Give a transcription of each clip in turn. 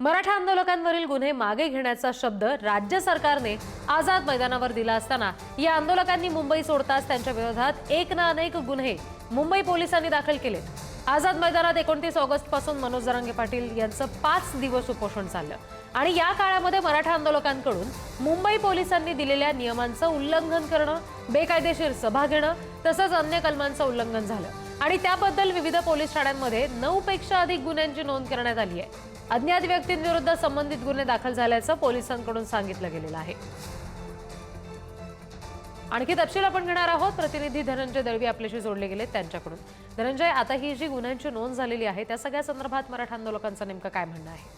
मराठा आंदोलकांवरील गुन्हे मागे घेण्याचा शब्द राज्य सरकारने आझाद मैदानावर दिला असताना या आंदोलकांनी मुंबई सोडताच त्यांच्या विरोधात एक ना अनेक गुन्हे मुंबई पोलिसांनी दाखल केले। आझाद मैदानात 29 ऑगस्ट पासून मनोज जरांगे पाटील यांचं 5 दिवस उपोषण चाललं आणि या काळामध्ये मराठा आंदोलकांकडून मुंबई पोलिसांनी दिलेल्या नियमांचं उल्लंघन करणं, बेकायदेशीर सभा घेणं तसंच अन्य कलमांचं उल्लंघन झालं आणि त्याबद्दल विविध पोलीस ठाण्यांमध्ये 9 पेक्षा अधिक गुन्ह्यांची नोंद करण्यात आली आहे। अज्ञात व्यक्तींविरुद्ध संबंधित गुन्हे दाखल झाल्याचं पोलिसांकडून सांगितलं गेलेलं आहे। आणखी तपशील आपण घेणार आहोत। प्रतिनिधी धनंजय दळवी आपल्याशी जोडले गेले त्यांच्याकडून। धनंजय, आता ही जी गुन्ह्यांची नोंद झालेली आहे त्या सगळ्या संदर्भात मराठा आंदोलकांचं नेमकं काय म्हणणं आहे?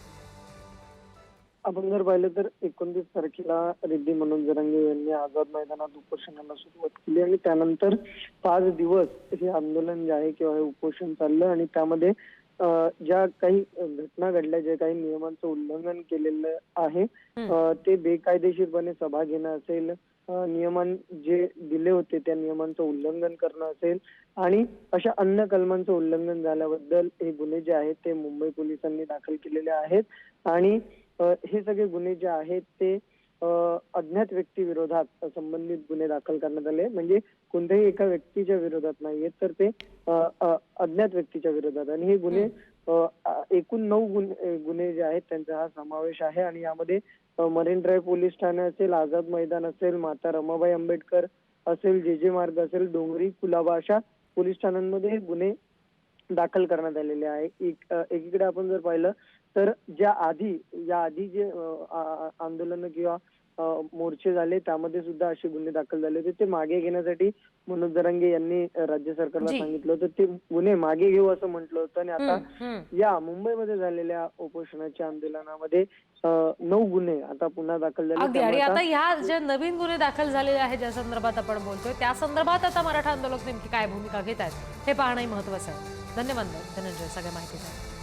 आपण जर पाहिलं तर 29 तारखेला रेड्डी मनोज जरांगे यांनी आझाद मैदानात उपोषणाला सुरुवात केली आणि त्यानंतर 5 दिवस हे आंदोलन जे आहे किंवा हे उपोषण चाललं आणि त्यामध्ये ज्या काही घटना घडल्या, जे काही नियमांचं उल्लंघन केलेलं आहे ते बेकायदेशीरपणे सभा घेणं असेल, नियमन जे दिले होते त्या नियमांचं उल्लंघन करणं असेल आणि अशा अन्य कलमांचं उल्लंघन झाल्याबद्दल हे गुन्हे जे आहेत ते मुंबई पोलिसांनी दाखल केलेले आहेत आणि हे सगळे गुन्हे जे आहेत ते अज्ञात व्यक्ती विरोधात संबंधित गुन्हे दाखल करण्यात आले। म्हणजे कोणत्याही एका व्यक्तीच्या विरोधात नाहीये, तर ते अज्ञात व्यक्तीच्या विरोधात आणि हे गुन्हे एकूण 9 गुन्हे जे आहेत त्यांचा हा समावेश आहे आणि यामध्ये मरीन ड्राईव्ह पोलीस ठाणे असेल, आझाद मैदान असेल, माता रमाबाई आंबेडकर असेल, जे मार्ग असेल, डोंगरी, कुलाबा अशा पोलीस ठाण्यांमध्ये हे गुन्हे दाखल करण्यात आलेले आहे। एकीकडे आपण जर पाहिलं तर या आधी जे आंदोलन किंवा मोर्चे झाले त्यामध्ये सुद्धा असे गुन्हे दाखल झाले होते, ते मागे घेण्यासाठी मनोज जरांगे यांनी राज्य सरकारला सांगितलं होतं ते गुन्हे मागे घेऊ असं म्हटलं होतं आणि आता या मुंबईमध्ये झालेल्या उपोषणाच्या आंदोलनामध्ये 9 गुन्हे आता पुन्हा दाखल झाले। आणि आता ह्या जे नवीन गुन्हे दाखल झालेले आहेत ज्या संदर्भात आपण बोलतोय त्या संदर्भात आता मराठा आंदोलक नेमकी काय भूमिका घेत आहेत हे पाहणंही महत्त्वाचं आहे। धन्यवाद धनंजय सगळ्या माहितीसाठी।